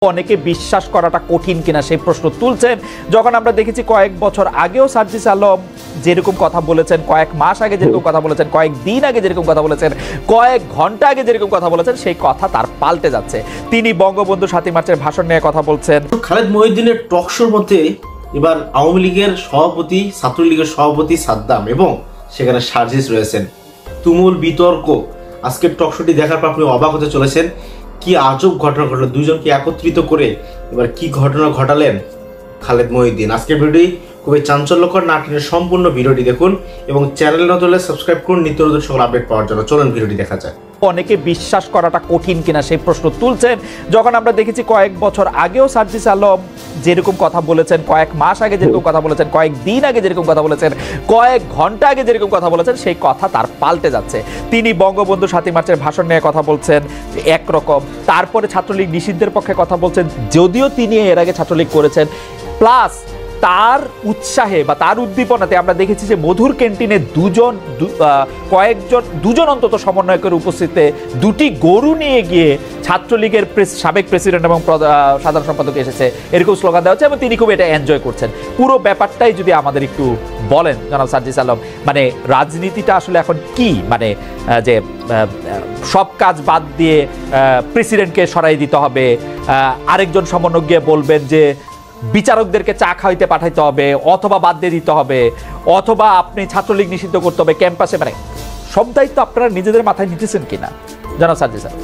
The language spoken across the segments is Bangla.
অনেকে বিশ্বাস করাটা কঠিন কিনা সেই প্রশ্ন তুলছেন। যখন আমরা দেখেছি কয়েক বছর আগেও সার্জিস আলম যেরকম কথা বলেছেন, কয়েক মাস আগে যেরকম কথা বলেছেন, কয়েক দিন আগে যেরকম কথা বলেছেন, কয়েক ঘন্টা আগে যেরকম কথা বলেছেন, সেই কথা তার পাল্টে যাচ্ছে। তিনি বঙ্গবন্ধু ৭ই মার্চের ভাষণ নিয়ে কথা বলছেন। খালেদ মহিউদ্দিনের টকশোর মধ্যে এবার আওয়ামী লীগের সভাপতি, ছাত্রলীগের সভাপতি সাদ্দাম এবং সেখানে সার্জিস রয়েছেন। তুমুল বিতর্ক। আজকের টকশোটি দেখার পর আপনি অবাক হতে চলেছেন। কি আজব ঘটনা ঘটলো, দুইজনকে একত্রিত করে এবার কি ঘটনা ঘটালেন খালেদ মহিউদ্দিন। আজকের ভিডিওটি খুবই চাঞ্চল্যকর, নাটকের সম্পূর্ণ ভিডিওটি দেখুন এবং চ্যানেল নতুন হলে সাবস্ক্রাইব করুন নিত্য নতুন সকল আপডেট পাওয়ার জন্য। চলুন ভিডিওটি দেখা যায়। অনেকে বিশ্বাস করাটা কঠিন কিনা সেই প্রশ্ন তুলছেন। যখন আমরা দেখেছি কয়েক বছর আগেও সার্জিস আলম যেরকম কথা বলেছেন, কয়েক মাস আগে যেরকম কথা বলেছেন, কয়েক দিন আগে যেরকম কথা বলেছেন, কয়েক ঘন্টা আগে যেরকম কথা বলেছেন, সেই কথা তার পাল্টে যাচ্ছে। তিনি বঙ্গবন্ধু ৭ই মার্চের ভাষণ নিয়ে কথা বলছেন একরকম, তারপরে ছাত্রলীগ নিষিদ্ধের পক্ষে কথা বলছেন, যদিও তিনি এর আগে ছাত্রলীগ করেছেন। প্লাস তার উৎসাহে বা তার উদ্দীপনাতে আমরা দেখেছি যে মধুর ক্যান্টিনে দুজন অন্তত সমন্বয়কের উপস্থিতিতে দুটি গরু নিয়ে গিয়ে ছাত্রলীগের সাবেক প্রেসিডেন্ট এবং সাধারণ সম্পাদক এসেছে, এরকম স্লোগান দেওয়া হচ্ছে এবং তিনি খুব এটা এনজয় করছেন। পুরো ব্যাপারটাই যদি আমাদের একটু বলেন জনাব সার্জিস আলম, মানে রাজনীতিটা আসলে এখন কি, মানে যে সব কাজ বাদ দিয়ে প্রেসিডেন্টকে সরাই দিতে হবে, আরেকজন সমন্বয়ক গিয়ে বলবেন যে বিচারকদেরকে চা খাইতে পাঠাইতে হবে, অথবা বাদ দিয়ে দিতে হবে, অথবা আপনি ছাত্রলীগ নিষিদ্ধ করতে হবে ক্যাম্পাসে, মানে সব দায়িত্ব আপনারা নিজেদের মাথায় নিতেছেন কিনা জনাব সার্জিস আলম?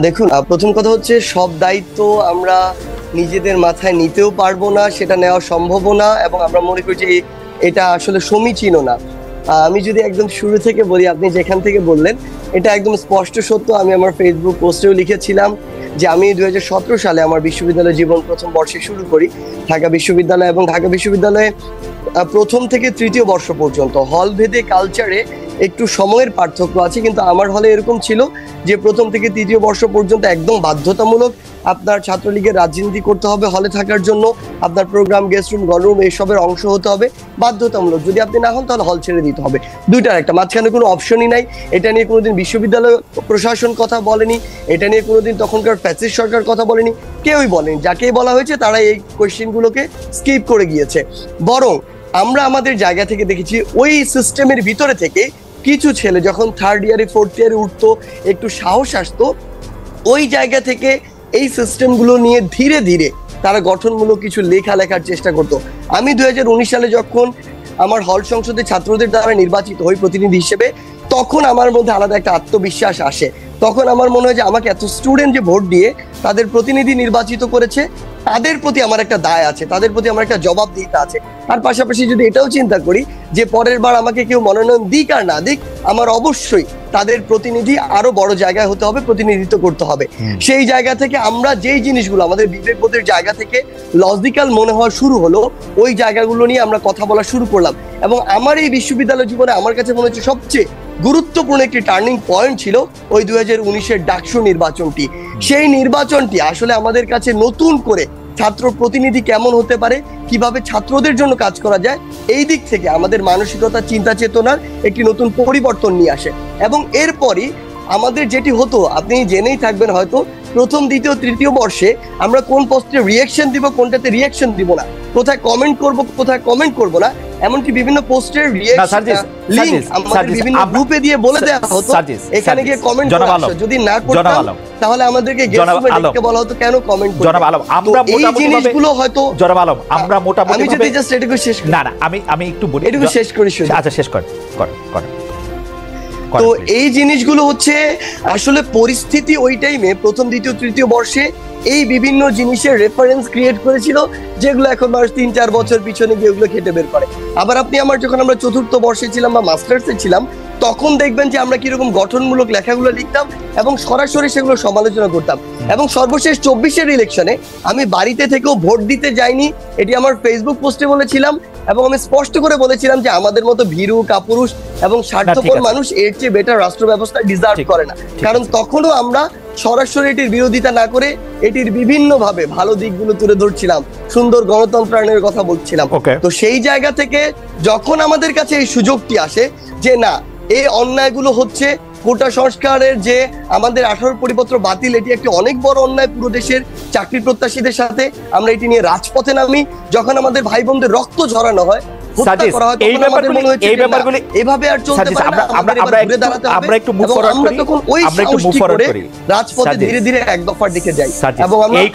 দেখুন, প্রথম কথা হচ্ছে সব দায়িত্ব আমরা নিজেদের মাথায় নিতেও পারবো না, সেটা নেওয়া সম্ভব না, এবং আমরা মনে করি যে এটা আসলে সমীচীনও না। আমি যদি একদম শুরু থেকে বলি, আপনি যেখান থেকে বললেন এটা একদম স্পষ্ট সত্য। আমি আমার ফেসবুক পোস্টেও লিখেছিলাম যে আমি 2017 সালে আমার বিশ্ববিদ্যালয় জীবন প্রথম বর্ষে শুরু করি ঢাকা বিশ্ববিদ্যালয়, এবং ঢাকা বিশ্ববিদ্যালয়ে প্রথম থেকে তৃতীয় বর্ষ পর্যন্ত হল ভেদে কালচারে একটু সময়ের পার্থক্য আছে, কিন্তু আমার হলে এরকম ছিল যে প্রথম থেকে তৃতীয় বর্ষ পর্যন্ত একদম বাধ্যতামূলক আপনার ছাত্রলীগের রাজনীতি করতে হবে, হলে থাকার জন্য আপনার প্রোগ্রাম, গেস্ট রুম, গণরুম এইসবের অংশ হতে হবে, বাধ্যতামূলক। যদি আপনি না হন তাহলে হল ছেড়ে দিতে হবে। দুইটার একটা, মাঝখানে কোনো অপশনই নাই। এটা নিয়ে কোনোদিন বিশ্ববিদ্যালয় প্রশাসন কথা বলেনি, এটা নিয়ে কোনোদিন তখনকার ফ্যাসিস্ট সরকার কথা বলেনি, কেউই বলেনি। যাকেই বলা হয়েছে তারা এই কোয়েশ্চেনগুলোকে স্কিপ করে গিয়েছে। বরং আমরা আমাদের জায়গা থেকে দেখেছি ওই সিস্টেমের ভিতরে থেকে কিছু ছেলে যখন থার্ড ইয়ারে, ফোর্থ ইয়ারে উঠতো, একটু সাহস আসতো, ওই জায়গা থেকে এই সিস্টেমগুলো নিয়ে ধীরে ধীরে তারা গঠনমূলক কিছু লেখার চেষ্টা করতো। আমি 2019 সালে যখন আমার হল সংসদে ছাত্রদের দ্বারা নির্বাচিত হই প্রতিনিধি হিসেবে, তখন আমার মধ্যে আলাদা একটা আত্মবিশ্বাস আসে। তখন আমার মনে হয় যে আমাকে এত স্টুডেন্ট যে ভোট দিয়ে তাদের প্রতিনিধি নির্বাচিত করেছে, তাদের প্রতি আমার একটা দায় আছে, তাদের প্রতি আমার একটা জবাবদিহিতা আছে। আর পাশাপাশি যদি এটাও চিন্তা করি যে পরের বার আমাকে কেউ মনোনয়ন দিক আর না দিক, আমার অবশ্যই তাদের প্রতিনিধি আরো বড় জায়গায় হতে হবে, প্রতিনিধিত্ব করতে হবে। সেই জায়গা থেকে আমরা যেই জিনিসগুলো আমাদের বিবেকবোধের জায়গা থেকে লজিক্যাল মনে হওয়া শুরু হলো, ওই জায়গাগুলো নিয়ে আমরা কথা বলা শুরু করলাম। এবং আমার এই বিশ্ববিদ্যালয় জীবনে আমার কাছে মনে হচ্ছে সবচেয়ে গুরুত্বপূর্ণ একটি টার্নিং পয়েন্ট ছিল ওই 2019-এর ডাকসু নির্বাচনটি। সেই নির্বাচনটি আসলে আমাদের কাছে নতুন করে ছাত্র প্রতিনিধি কেমন হতে পারে, কিভাবে ছাত্রদের জন্য কাজ করা যায়, এই দিক থেকে আমাদের মানসিকতা, চিন্তা চেতনার একটি নতুন পরিবর্তন নিয়ে আসে। এবং এরপরই আমাদের যেটি হতো, আপনি জেনেই থাকবেন হয়তো, প্রথম, দ্বিতীয়, তৃতীয় বর্ষে আমরা কোন পোস্টে রিঅ্যাকশন দিব, কোনটাতে রিঅ্যাকশন দিব না, কোথায় কমেন্ট করব, কোথায় কমেন্ট করব না, এমনকি বিভিন্ন পোস্টের রিঅ্যাকশন লিংক আমাদের বিভিন্ন গ্রুপে দিয়ে বলে দেওয়া হতো এখানে গিয়ে কমেন্ট করে আসো। যদি না করতাম তাহলে আমাদেরকে গেস্ট রুমে ডেকে বলা হতো কেন কমেন্ট করতে। জনাব আলম, আমরা এই জিনিসগুলো হয়তো, জনাব আলম, আমরা মোটামুটি, আমি যদি জাস্ট এটুকু শেষ করি, না আমি একটু বলি, এটুকু শেষ করি। আচ্ছা, শেষ কর। তো এই জিনিসগুলো হচ্ছে আসলে পরিস্থিতি ওই টাইমে প্রথম, দ্বিতীয়, তৃতীয় বর্ষে এই বিভিন্ন জিনিসের রেফারেন্স ক্রিয়েট করেছিল, যেগুলো এখন মানুষ 3-4 বছর পিছনে গিয়ে ওগুলো খেটে বের করে। আবার আপনি যখন আমরা চতুর্থ বর্ষে ছিলাম বা মাস্টার্সে ছিলাম, তখন দেখবেন যে আমরা কিরকম গঠনমূলক লেখাগুলো লিখতাম এবং সরাসরি সেগুলো সমালোচনা করতাম। এবং সর্বশেষ 24-এর ইলেকশনে আমি বাড়িতে থেকেও ভোট দিতে যাইনি, এটি আমার ফেসবুক পোস্টে বলেছিলাম, এবং আমি স্পষ্ট করে বলেছিলাম যে আমাদের মতো ভীরু, কাপুরুষ এবং স্বার্থপর মানুষ এর চেয়ে বেটার রাষ্ট্র ব্যবস্থা ডিজার্ভ করে না। কারণ তখনও আমরা সরাসরি এটির বিরোধিতা না করে এটির বিভিন্ন ভাবে ভালো দিকগুলো তুলে ধরছিলাম, সুন্দর গণতন্ত্রায়নের কথা বলছিলাম। তো সেই জায়গা থেকে যখন আমাদের কাছে এই সুযোগটি আসে যে না, এই অন্যায়গুলো হচ্ছে, কোটা সংস্কারের যে আমাদের 18 পরিপত্র বাতিল, এটি একটি অনেক বড় অন্যায় পুরো দেশের চাকরি প্রত্যাশীদের সাথে। আমরা এটি নিয়ে রাজপথে নামি, যখন আমাদের ভাই বোনদের রক্ত ঝরানো হয়, রাজপথে ধীরে ধীরে এক দফার দিকে যাই এবং এই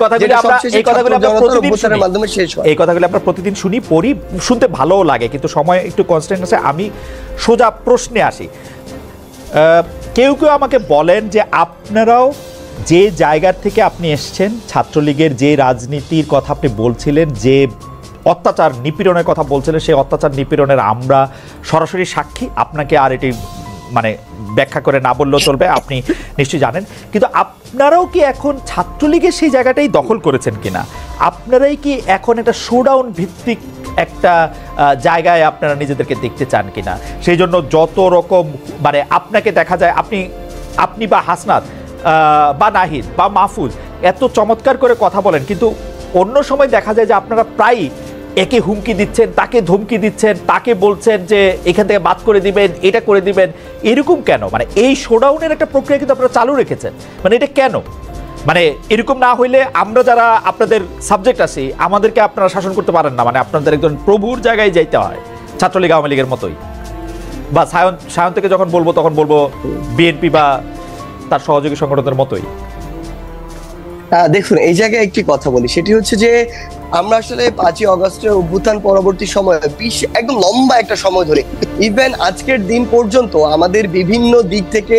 কথাগুলো আমরা প্রতিদিন শুনি, পড়ি, শুনতে ভালোও লাগে, কিন্তু সময় একটু কনস্ট্যান্ট আছে। আমি সোজা প্রশ্নে আসি। কেউ কেউ আমাকে বলেন যে আপনারাও যে জায়গার থেকে আপনি এসছেন, ছাত্রলীগের যে রাজনীতির কথা আপনি বলছিলেন, যে অত্যাচার নিপীড়নের কথা বলছিলেন, সেই অত্যাচার নিপীড়নের আমরা সরাসরি সাক্ষী। আপনাকে আর এটি মানে ব্যাখ্যা করে না বললেও চলবে, আপনি নিশ্চয়ই জানেন। কিন্তু আপনারাও কি এখন ছাত্রলীগের সেই জায়গাটাই দখল করেছেন কিনা? আপনারাই কি এখন একটা শোডাউন ভিত্তিক একটা জায়গায় আপনারা নিজেদেরকে দেখতে চান কিনা? সেই জন্য যত রকম মানে আপনাকে দেখা যায়, আপনি বা হাসনাত বা নাহিদ বা মাহফুজ এত চমৎকার করে কথা বলেন, কিন্তু অন্য সময় দেখা যায় যে আপনারা প্রায়ই একে হুমকি দিচ্ছেন, তাকে ধমকি দিচ্ছেন, তাকে বলছেন যে এখান থেকে বাদ করে দিবেন, এটা করে দিবেন। এরকম কেন? মানে এই শোডাউনের একটা প্রক্রিয়া কিন্তু আপনারা চালু রেখেছেন, মানে এটা কেন? মানে এরকম না হইলে আমরা যারা আপনাদের সাবজেক্ট আছি, আমাদেরকে আপনারা শাসন করতে পারেন না, মানে আপনাদের একজন প্রভুর জায়গায় যাইতে হয়, ছাত্রলীগ আওয়ামী লীগের মতোই। বা সায়ন থেকে যখন বলবো তখন বলবো বিএনপি বা তার সহযোগী সংগঠনের মতোই। দেখুন, এই জায়গায় একটি কথা বলি, সেটি হচ্ছে যে আমরা আসলে 5ই অগস্টের অভ্যুত্থান পরবর্তী সময় একদম লম্বা একটা সময় ধরে ইভেন আজকের দিন পর্যন্ত আমাদের বিভিন্ন দিক থেকে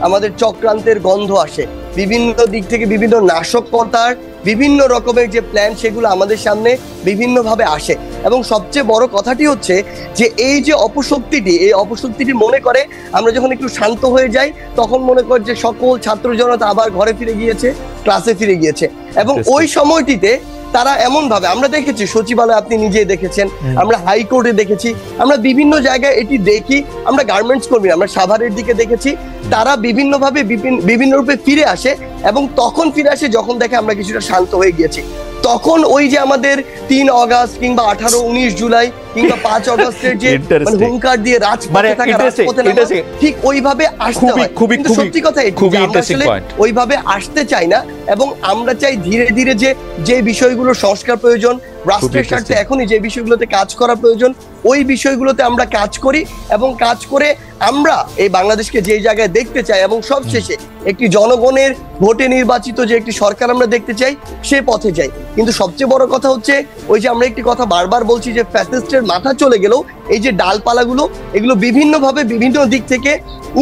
আমাদের চক্রান্তের গন্ধ আসে, বিভিন্ন দিক থেকে বিভিন্ন নাশকতার বিভিন্ন রকমের যে প্ল্যান, সেগুলো আমাদের সামনে বিভিন্নভাবে আসে। এবং সবচেয়ে বড় কথাটি হচ্ছে যে এই যে অপশক্তিটি মনে করে আমরা যখন একটু শান্ত হয়ে যাই, তখন মনে করে যে সকল ছাত্র জনতা আবার ঘরে ফিরে গিয়েছে, ক্লাসে ফিরে গিয়েছে। এবং ওই সময়টিতে তারা এমন ভাবে, আমরা দেখেছি সচিবালয়, আপনি নিজেই দেখেছেন, আমরা হাইকোর্টে দেখেছি, আমরা বিভিন্ন জায়গায় এটি দেখি, আমরা গার্মেন্টস কর্মী, আমরা সাভারের দিকে দেখেছি, তারা বিভিন্নভাবে বিভিন্ন রূপে ফিরে আসে। এবং তখন ফিরে আসে যখন দেখে আমরা কিছুটা শান্ত হয়ে গিয়েছি। তখন ওই যে আমাদের 3 অগস্ট কিংবা 18, 19 জুলাই কিংবা 5 অগস্টের যে হুঙ্কার দিয়ে রাজপথে ঠিক ওইভাবে আসতে হয়। কিন্তু সত্যি কথা আমরা আসলে ওইভাবে আসতে চাই না, এবং আমরা চাই ধীরে ধীরে যে বিষয়গুলো সংস্কার প্রয়োজন, রাষ্ট্রের স্বার্থে এখনই যে বিষয়গুলোতে কাজ করা প্রয়োজন, ওই বিষয়গুলোতে আমরা কাজ করি এবং কাজ করে আমরা এই বাংলাদেশকে যে জায়গায় দেখতে চাই, এবং সবশেষে একটি জনগণের ভোটে নির্বাচিত যে একটি সরকার আমরা দেখতে চাই, সে পথে যাই। কিন্তু সবচেয়ে বড় কথা হচ্ছে ওই যে আমরা একটি কথা বারবার বলছি যে ফ্যাসিস্টের মাথা চলে গেলেও এই যে ডালপালাগুলো, এগুলো বিভিন্নভাবে বিভিন্ন দিক থেকে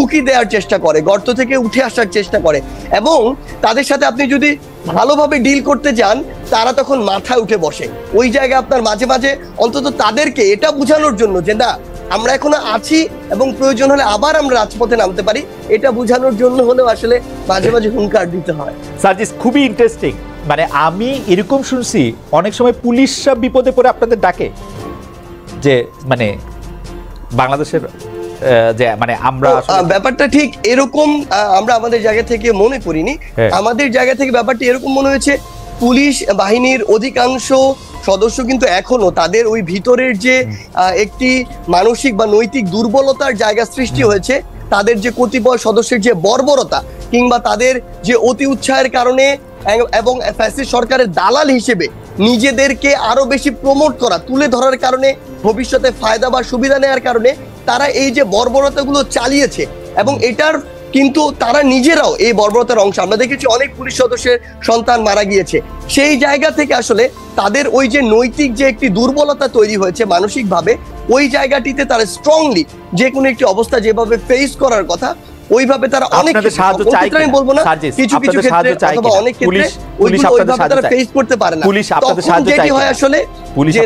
উকি দেওয়ার চেষ্টা করে, গর্ত থেকে উঠে আসার চেষ্টা করে। এবং তাদের সাথে আপনি যদি ভালোভাবে ডিল করতে চান, তারা তখন মাথায় উঠে বসে। ওই জায়গায় আপনার মাঝে মাঝে অন্তত তাদেরকে এটা বোঝানোর জন্য যে না, আমরা এখনো আছি এবং প্রয়োজন হলে আবার আমরা রাজপথে নামতে পারি, এটা বোঝানোর জন্য হলেও আসলে মাঝে মাঝে হুঙ্কার দিতে হয়। সার্জিস, খুবই ইন্টারেস্টিং। মানে আমি এরকম শুনছি অনেক সময় পুলিশরা বিপদে পড়ে আপনাদের ডাকে, যে মানে বাংলাদেশের যে মানে আমরা ব্যাপারটা ঠিক এরকম আমরা আমাদের জায়গা থেকে মনে করিনি। আমাদের জায়গা থেকে ব্যাপারটি এরকম মনে হয়েছে, পুলিশ বাহিনীর অধিকাংশ সদস্য কিন্তু এখনো তাদের ওই ভিতরের যে একটি মানসিক বা নৈতিক দুর্বলতার জায়গা সৃষ্টি হয়েছে, তাদের যে কতিপয় সদস্যের যে বর্বরতা কিংবা তাদের যে অতি উৎসাহের কারণে এবং ফ্যাসিস্ট সরকারের দালাল হিসেবে নিজেদেরকে আরো বেশি প্রমোট করা, তুলে ধরার কারণে, ভবিষ্যতে ফায়দা বা সুবিধা নেওয়ার কারণে তারা এই যে বর্বরতাগুলো চালিয়েছে, এবং এটার কিন্তু তারা নিজেরাও এই বর্বরতার অংশ। আমরা দেখেছি অনেক পুলিশ সদস্যের সন্তান মারা গিয়েছে। সেই জায়গা থেকে আসলে তাদের ওই যে নৈতিক যে একটি দুর্বলতা তৈরি হয়েছে মানসিকভাবে, ওই জায়গাটিতে তারা স্ট্রংলি যে কোনো একটি অবস্থা যেভাবে ফেস করার কথা, ওইভাবে তারা অনেক সাহায্য চায়, আমি বলবো না কিছু কিছু ক্ষেত্রে অথবা অনেক ক্ষেত্রে ওইভাবে তারা ফেস করতে পারে না। পুলিশ আপনাদের সাহায্য চায় হয় আসলে যে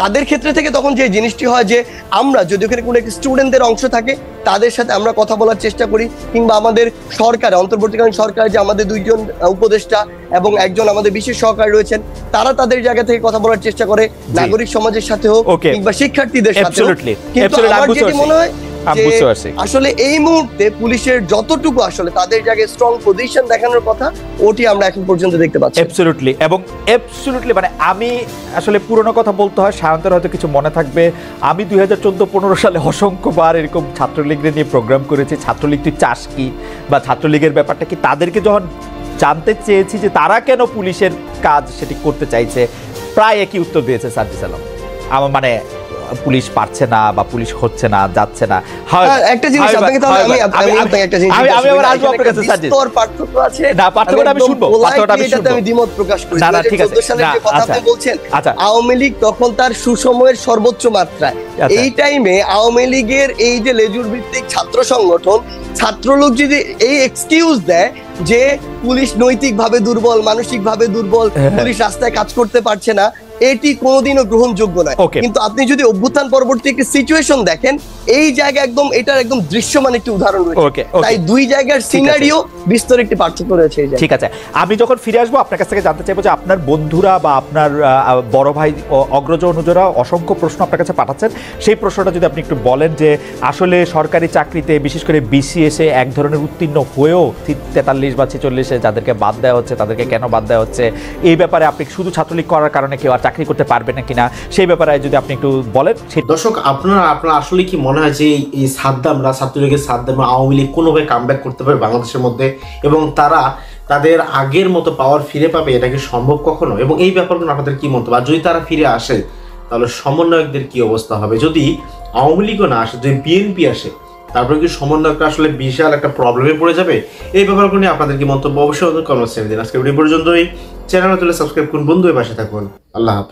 তাদের ক্ষেত্রে থেকে তখন যে জিনিসটি হয় যে আমরা যদি ওখানে কোনো একটি স্টুডেন্টদের অংশ থাকে, তাদের সাথে আমরা কথা বলার চেষ্টা করি, কিংবা আমাদের সরকারে, অন্তর্বর্তীকালীন সরকারে যে আমাদের 2 জন উপদেষ্টা এবং একজন আমাদের বিশেষ সহকারী রয়েছেন, তারা তাদের জায়গা থেকে কথা বলার চেষ্টা করে, নাগরিক সমাজের সাথে হোক কিংবা শিক্ষার্থীদের সাথে হোক। কিন্তু আমার যেটি মনে হয় আমি যে বুঝতে পারছি। আসলে এই মুহূর্তে পুলিশের যতটুকু আসলে তাদের জায়গায় স্ট্রং পজিশন দেখানোর কথা ওটি আমরা এখন পর্যন্ত দেখতে পাচ্ছি। অ্যাবসলিউটলি, এবং অ্যাবসলিউটলি মানে আমি আসলে পুরনো কথা বলতে হয়, সায়ন্তের হয়তো কিছু মনে থাকবে, আমি 2014-15 সালে অসংখ্যবার এরকম ছাত্রলীগের নিয়ে প্রোগ্রাম করেছি, ছাত্রলীগ তুই চাস কি বা ছাত্রলীগের ব্যাপারটা কি, তাদেরকে যখন জানতে চেয়েছি যে তারা কেন পুলিশের কাজ সেটি করতে চাইছে, প্রায় একই উত্তর দিয়েছে সার্জিস আলম, আমার মানে পুলিশ পারছে না বা পুলিশ হচ্ছে না, যাচ্ছে না। একটা জিনিস আপনাকে তাহলে আমি আপনাকে একটা জিনিস আমি আবার আসবো আপনার কাছে সার্জিস। তোর পার্থক্য আছে না, পার্থক্যটা আমি শুনবো, পার্থক্যটা আমি শুনবো। আমি দ্বিমত প্রকাশ করি। না, না, ঠিক আছে। 2014 সালের যে কথা আপনি বলছেন, আওয়ামী লীগ তখন তার সুসময়ের সর্বোচ্চ মাত্রায়। এই টাইমে আওয়ামী লীগের এই যে লেজুর ভিত্তিক ছাত্র সংগঠন, ছাত্রলোক যদি এই এক্সকিউজ দেয় যে পুলিশ নৈতিকভাবে দুর্বল, মানসিকভাবে দুর্বল, পুলিশ রাস্তায় কাজ করতে পারছে না, এটি কোনোদিনও গ্রহণযোগ্য নয়। কিন্তু আপনি যদি অভ্যুত্থান পরবর্তী একটি সিচুয়েশন দেখেন, এই জায়গা একদম এটার একদম দৃশ্যমান একটি উদাহরণ রয়েছে। তাই দুই জায়গার সিনারিও বিস্তর একটি পার্থক্য রয়েছে। ঠিক আছে, আমি যখন ফিরে আসবো আপনার কাছ থেকে জানতে চাইবো যে আপনার বন্ধুরা বা আপনার বড় ভাই অগ্রজ অনুজরা অসংখ্য প্রশ্ন আপনার কাছে পাঠাচ্ছেন, সেই প্রশ্নটা যদি আপনি একটু বলেন যে আসলে সরকারি চাকরিতে বিশেষ করে বিসিএসে এক ধরনের উত্তীর্ণ হয়েও 43 বা 46-এ যাদেরকে বাদ দেওয়া হচ্ছে, তাদেরকে কেন বাদ দেওয়া হচ্ছে, এই ব্যাপারে আপনি শুধু ছাত্রলীগ করার কারণে কেউ আর চাকরি করতে পারবে না কিনা, সেই ব্যাপারে যদি আপনি একটু বলেন। দর্শক, আপনার আসলে কি মনে হয় যে এই সাদ্দামরা, ছাত্রলীগের সাদ্দাম, আওয়ামী লীগ কোনোভাবে কামব্যাক করতে পারে বাংলাদেশের মধ্যে এবং তারা তাদের আগের মতো পাওয়ার ফিরে পাবে? এটা কি সম্ভব কখনো? এবং এই ব্যাপারগুলো আপনাদের কি মন্তব্য? আর যদি তারা ফিরে আসে তাহলে সমন্বয়কদের কি অবস্থা হবে? যদি আওয়ামী লীগও না আসে, যদি বিএনপি আসে, তারপরে কি সমন্বয়করা আসলে বিশাল একটা প্রবলেমে পড়ে যাবে? এই ব্যাপারগুলো নিয়ে আপনাদের কি মন্তব্য? অবশ্যই কমেন্ট সেন্ড দিন। আজকে ভিডিও পর্যন্তই। চ্যানেলে সাবস্ক্রাইব করুন, বন্ধু হয়ে পাশে থাকুন। আল্লাহ হাফেজ।